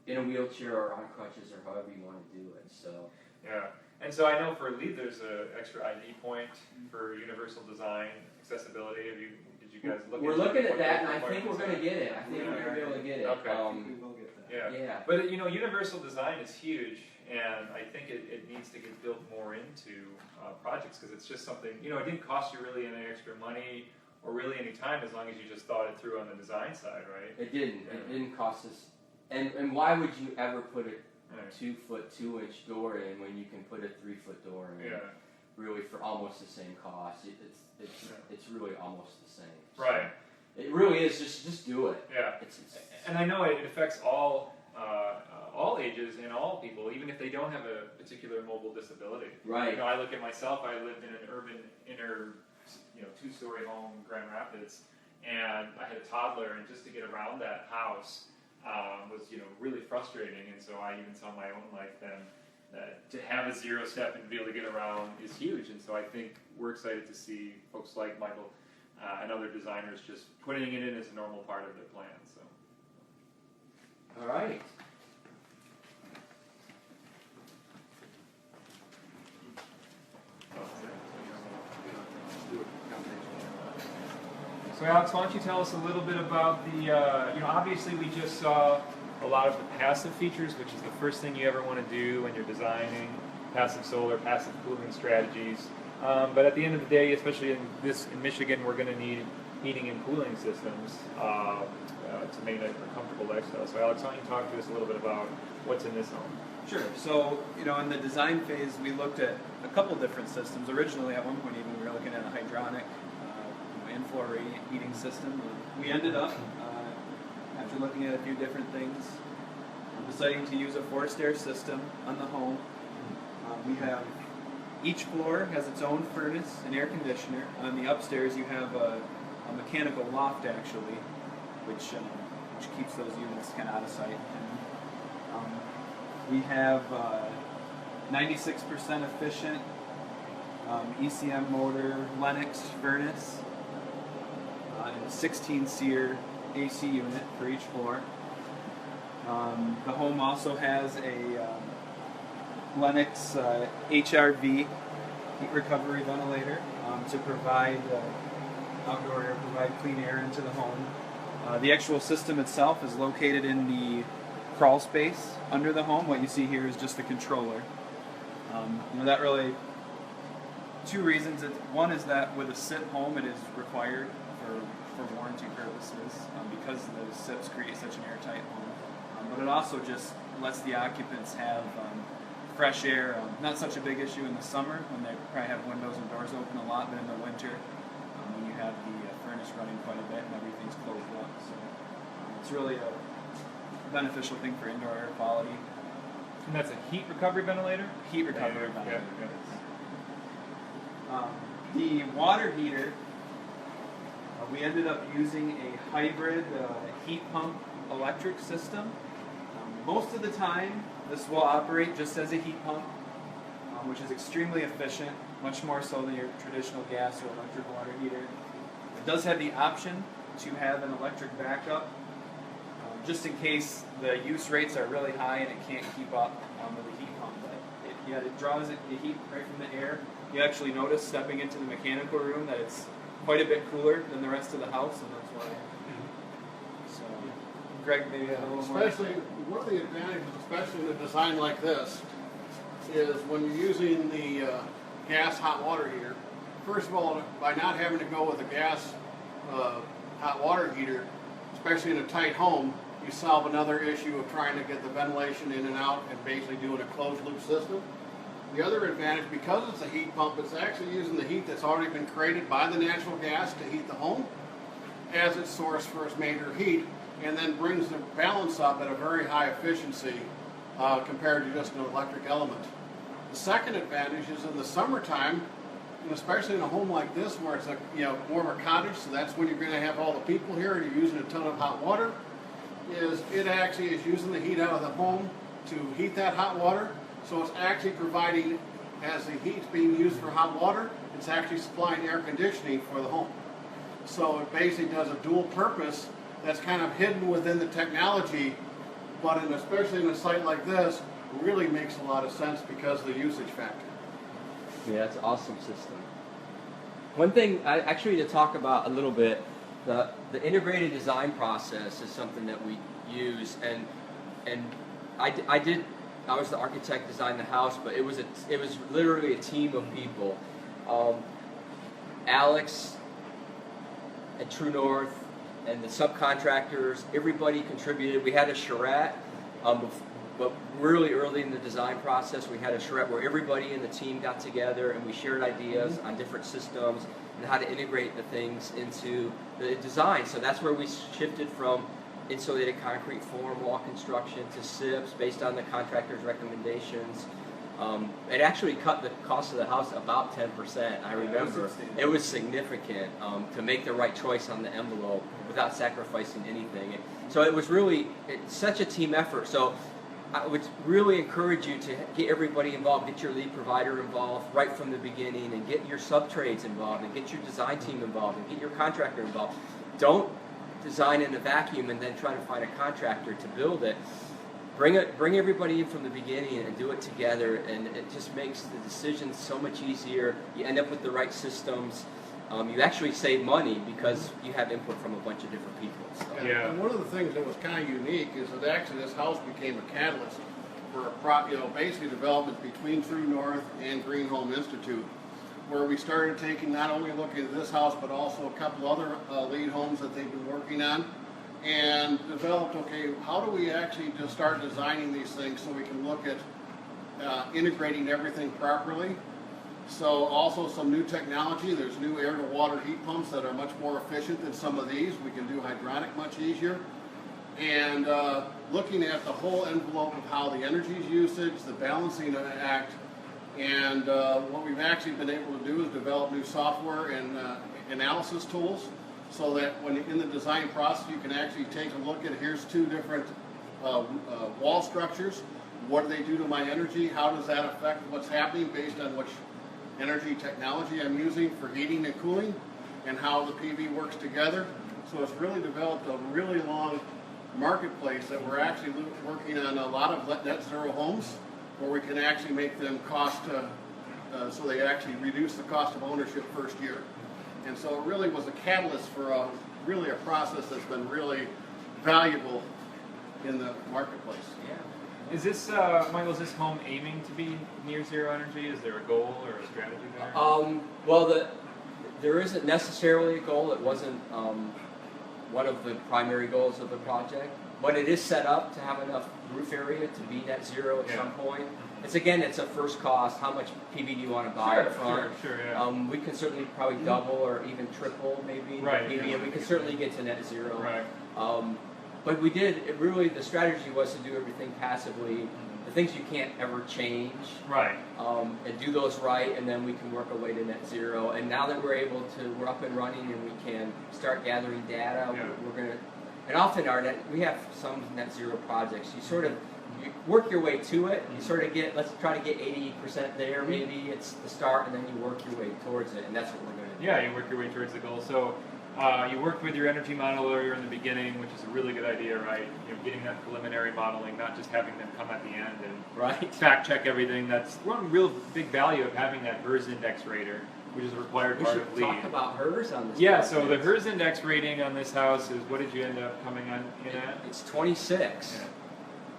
in a wheelchair or on crutches or however you want to do it. So Yeah. And so I know for LEED, there's an extra ID point for universal design accessibility. Did you guys look? we're into looking at what that, those and I think we're requirements going to are? get it. I think we're going to be able to get it. Okay. We will get that. Yeah. Yeah. But universal design is huge, and I think it needs to get built more into projects because it's just something. It didn't cost you really any extra money or really any time as long as you just thought it through on the design side, right? It didn't. Yeah. It didn't cost us. And why would you ever put a Right. 2-foot 2-inch door in when you can put a 3-foot door in? Yeah. Really, for almost the same cost. Yeah. It's really almost the same. So Right. it really is. Just do it. Yeah. It's And I know it affects all ages and all people, even if they don't have a particular mobile disability. right. I look at myself. I lived in an urban inner, 2-story home, Grand Rapids, and I had a toddler, and just to get around that house was, really frustrating. And so I even saw in my own life then that to have a zero step and to be able to get around is huge. And so I think we're excited to see folks like Michael and other designers just putting it in as a normal part of their plan. So. All right. So Alex, why don't you tell us a little bit about the, obviously we just saw a lot of the passive features, which is the first thing you ever want to do when you're designing passive solar, passive cooling strategies. But at the end of the day, especially in Michigan, we're going to need heating and cooling systems to make a comfortable lifestyle. So Alex, why don't you talk to us a little bit about what's in this home? Sure. So, in the design phase, we looked at a couple different systems. Originally, at one point, even we were looking at a hydronic in-floor radiant heating system. We ended up, after looking at a few different things, deciding to use a forced air system on the home. We have each floor has its own furnace and air conditioner. On the upstairs, you have a mechanical loft actually, which keeps those units kind of out of sight. And, we have 96% efficient ECM motor Lennox furnace and a 16-SEER AC unit for each floor. The home also has a Lennox HRV heat recovery ventilator to provide outdoor air, provide clean air into the home. The actual system itself is located in the crawl space under the home. What you see here is just the controller. That really, two reasons. One is that with a SIP home, it is required for warranty purposes because the SIPs create such an airtight home. But it also just lets the occupants have fresh air. Not such a big issue in the summer when they probably have windows and doors open a lot, but in the winter when you have the furnace running quite a bit and everything's closed up. So it's really a beneficial thing for indoor air quality. And that's a heat recovery ventilator? Heat recovery Yeah, ventilator. yeah. The water heater, we ended up using a hybrid heat pump electric system. Most of the time, this will operate just as a heat pump, which is extremely efficient, much more so than your traditional gas or electric water heater. It does have the option to have an electric backup, just in case the use rates are really high and it can't keep up with the heat pump. But it draws the heat right from the air. You actually notice stepping into the mechanical room that it's quite a bit cooler than the rest of the house, and that's why. So, Greg, maybe add a little more. Especially, one of the advantages, especially in a design like this, is when you're using the gas hot water heater. First of all, by not having to go with a gas hot water heater, especially in a tight home, you solve another issue of trying to get the ventilation in and out and basically doing a closed loop system. The other advantage, because it's a heat pump, it's actually using the heat that's already been created by the natural gas to heat the home as its source for its major heat, and then brings the balance up at a very high efficiency compared to just an electric element. The second advantage is in the summertime, and especially in a home like this where it's a warmer cottage, so that's when you're going to have all the people here and you're using a ton of hot water, is it actually is using the heat out of the home to heat that hot water. So it's actually providing, as the heat's being used for hot water, it's actually supplying air conditioning for the home. So it basically does a dual purpose that's kind of hidden within the technology, but especially in a site like this, really makes a lot of sense because of the usage factor. Yeah, it's an awesome system. One thing, actually, to talk about a little bit, the integrated design process is something that we use, and I was the architect, designed the house, but it was literally a team of people. Alex at True North and the subcontractors, everybody contributed. We had a charrette, but really early in the design process, we had a charrette where everybody in the team got together and we shared ideas on different systems and how to integrate the things into the design. So that's where we shifted from insulated concrete form wall construction to SIPs based on the contractor's recommendations. It actually cut the cost of the house about 10%. I remember it was significant to make the right choice on the envelope without sacrificing anything. And so it was really such a team effort. So I would really encourage you to get everybody involved, get your lead provider involved right from the beginning, and get your sub-trades involved, and get your design team involved, and get your contractor involved. Don't design in a vacuum and then try to find a contractor to build it. Bring everybody in from the beginning and do it together, and it just makes the decisions so much easier. You end up with the right systems. You actually save money because you have input from a bunch of different people. So. Yeah. And one of the things that was kind of unique is that actually this house became a catalyst for basically development between True North and Green Home Institute, where we started taking not only looking at this house but also a couple other LEED homes that they've been working on, and developed, okay, how do we actually just start designing these things so we can look at integrating everything properly. So also some new technology. There's new air to water heat pumps that are much more efficient than some of these. We can do hydronic much easier. And looking at the whole envelope of how the energy usage, the balancing act, and what we've actually been able to do is develop new software and analysis tools, so that when in the design process you can actually take a look at, here's two different wall structures. What do they do to my energy? How does that affect what's happening based on which energy technology I'm using for heating and cooling, and how the PV works together. So it's really developed a really long marketplace that we're actually working on a lot of net zero homes, where we can actually make them cost, so they actually reduce the cost of ownership first year. And so it really was a catalyst for really a process that's been really valuable in the marketplace. Yeah. Is this, Michael, is this home aiming to be near zero energy? Is there a goal or a strategy there? Well, there isn't necessarily a goal. It wasn't one of the primary goals of the project, but it is set up to have enough roof area to be net zero at some point. It's a first cost. How much PV do you want to buy up front? Sure, yeah. We can certainly probably double or even triple maybe Right, PV, and we can certainly get to net zero. Right. But we did, the strategy was to do everything passively, the things you can't ever change. Right. And do those right, and then we can work our way to net zero. And now that we're up and running and we can start gathering data, we're going to, and often we have some net zero projects. You work your way to it, you sort of let's try to get 80% there, maybe it's the start, and then you work your way towards it, and that's what we're going to do. Yeah, you work your way towards the goal. So you worked with your energy modeler in the beginning, which is a really good idea, right? Getting that preliminary modeling, not just having them come at the end and fact check everything. That's one real big value of having that HERS index rater, which is a required part of LEED. We should talk about HERS on this. Yeah, so the HERS index rating on this house is, what did you end up coming in at? It's 26. Yeah.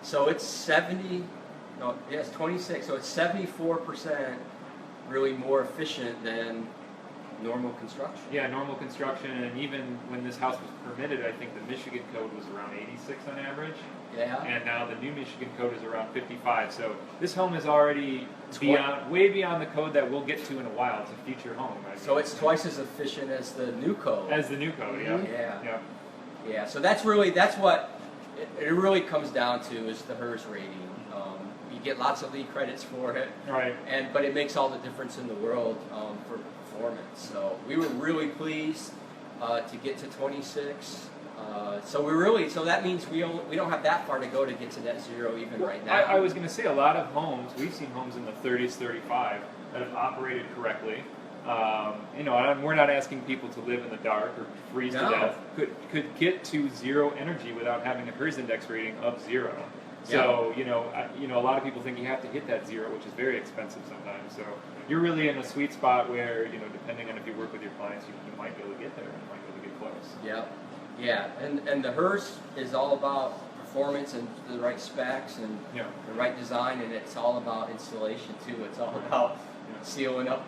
So it's 26. So it's 74% really more efficient than normal construction. Yeah, normal construction, and even when this house was permitted, I think the Michigan code was around 86 on average. Yeah. And now the new Michigan code is around 55. So this home is already way beyond the code that we'll get to in a while. It's a future home. So it's twice as efficient as the new code. As the new code, yeah. Yeah. Yeah. So that's what it really comes down to is the HERS rating. You get lots of LEED credits for it. Right. But it makes all the difference in the world for performance. So we were really pleased to get to 26. So that means we don't have that far to go to get to net zero even right now. I was going to say a lot of homes, we've seen homes in the 30s, 35 that have operated correctly. We're not asking people to live in the dark or freeze to death. Could get to zero energy without having a HERS index rating of 0. So a lot of people think you have to hit that 0, which is very expensive sometimes. So you're really in a sweet spot where depending on if you work with your clients, you might be able to get there, you might be able to get close. Yeah, and the HERS is all about performance and the right specs and the right design, and it's all about installation too. It's all about sealing up,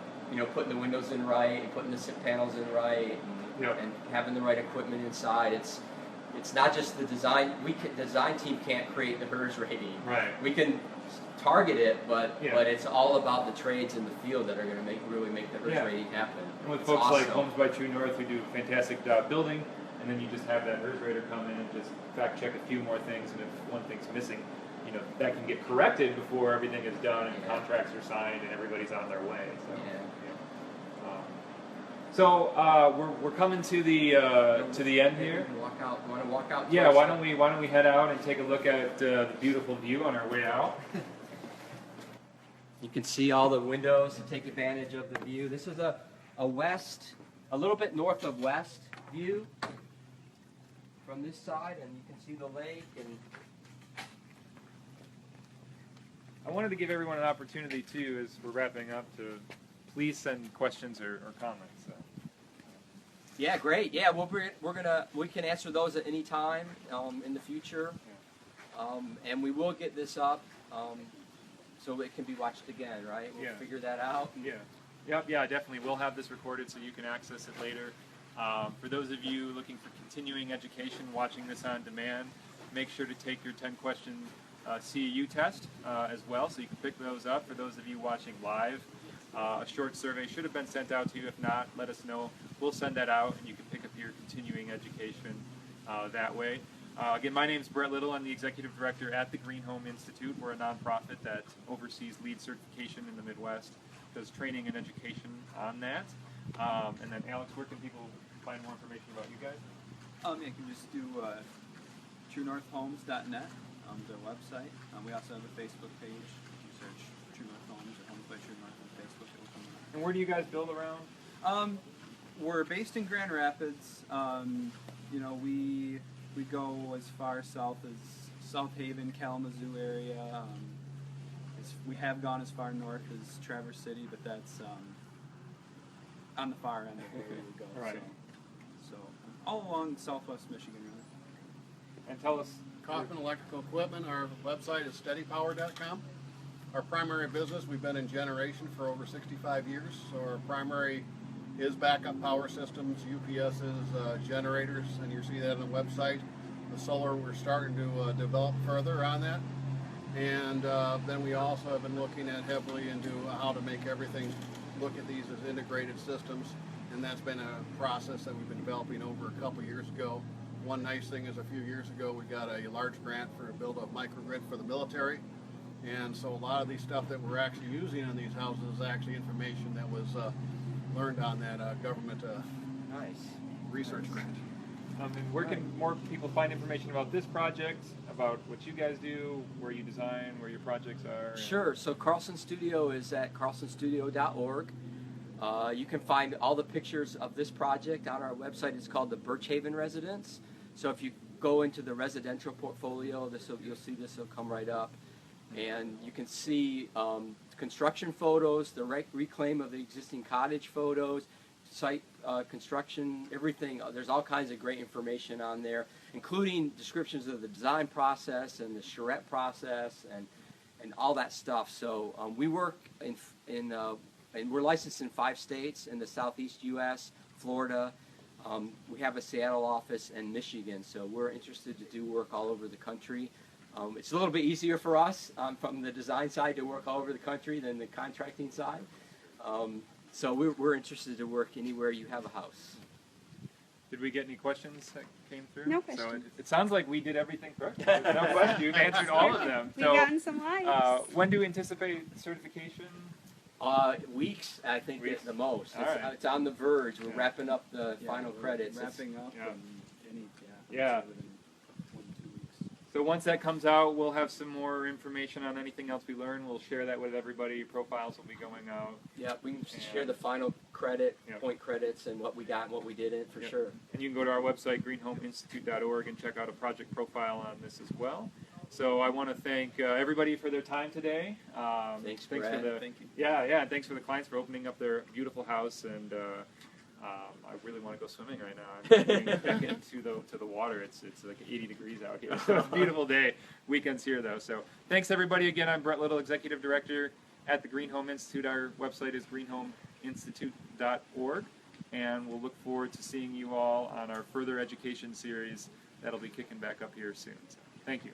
putting the windows in right, and putting the SIP panels in right, and having the right equipment inside. It's not just the design. Design team can't create the HERS rating. Right. We can target it, but it's all about the trades in the field that are going to really make the HERS rating happen. And with folks like Homes by True North, we do a fantastic job building, and then you just have that HERS rater come in and just fact check a few more things, and if one thing's missing, that can get corrected before everything is done and contracts are signed and everybody's on their way. So we're coming to the end here. Want to walk out? Yeah. Why don't we head out and take a look at the beautiful view on our way out? You can see all the windows to take advantage of the view. This is a little bit north of west view from this side, and you can see the lake. And I wanted to give everyone an opportunity too, as we're wrapping up, to please send questions or comments. So. Yeah, great. Yeah, we can answer those at any time in the future, and we will get this up so it can be watched again. Right? We'll figure that out. Yeah, definitely. We'll have this recorded so you can access it later. For those of you looking for continuing education, watching this on demand, make sure to take your 10-question CEU test as well, so you can pick those up. For those of you watching live, a short survey should have been sent out to you. If not, let us know. We'll send that out, and you can pick up your continuing education that way. Again, my name is Brett Little. I'm the Executive Director at the Green Home Institute. We're a nonprofit that oversees LEED certification in the Midwest, does training and education on that. And then, Alex, where can people find more information about you guys? You can just do truenorthhomes.net, the website. We also have a Facebook page. If you search True North Homes or Homes by True North on Facebook, it will come up. And where do you guys build around? We're based in Grand Rapids. We go as far south as South Haven, Kalamazoo area. We have gone as far north as Traverse City, but that's on the far end of where we go. Right. So all along southwest Michigan, really. And tell us. Kaufman Electrical Equipment. Our website is steadypower.com. Our primary business, we've been in generation for over 65 years. So our primary is backup power systems, UPSs, generators, and you see that on the website. The solar, we're starting to develop further on that. And then we also have been looking at heavily into how to make everything look at these as integrated systems. And that's been a process that we've been developing over a couple years ago. One nice thing is a few years ago we got a large grant for to build a microgrid for the military, and so a lot of these stuff that we're actually using in these houses is actually information that was learned on that government Nice. research grant. And where can more people find information about this project, about what you guys do, where you design, where your projects are? Sure. So Carlson Studio is at carlsonstudio.org. You can find all the pictures of this project on our website. It's called the Birch Haven Residence. So if you go into the residential portfolio, you'll see this will come right up. And you can see construction photos, the reclaim of the existing cottage photos, site construction, everything. There's all kinds of great information on there, including descriptions of the design process and the charrette process and all that stuff. So we work and we're licensed in 5 states in the southeast U.S., Florida. We have a Seattle office and Michigan, so we're interested to do work all over the country. It's a little bit easier for us from the design side to work all over the country than the contracting side. So we're interested to work anywhere you have a house. Did we get any questions that came through? No questions. So it sounds like we did everything correct. No question. You've answered all of them. We've gotten some lives. When do you anticipate certification? Weeks, I think, Weeks. at the most. All right. It's on the verge. We're Yeah. wrapping up the final we're credits. Wrapping up, Yeah. and Yeah. within 1 to 2 weeks. So once that comes out, we'll have some more information on anything else we learn. We'll share that with everybody. Profiles will be going out. Yeah, we can And- share the final credit, Yeah. point credits, and what we got and what we didn't, for Yeah. sure. And you can go to our website, greenhomeinstitute.org, and check out a project profile on this as well. So I want to thank everybody for their time today. Thanks, for Brad. the Thank you. and thanks for the clients for opening up their beautiful house. And I really want to go swimming right now. I'm getting back into the water. It's like 80 degrees out here. So it's a beautiful day. Weekends here though. So thanks everybody again. I'm Brett Little, Executive Director at the Green Home Institute. Our website is greenhomeinstitute.org, and we'll look forward to seeing you all on our further education series that'll be kicking back up here soon. So thank you.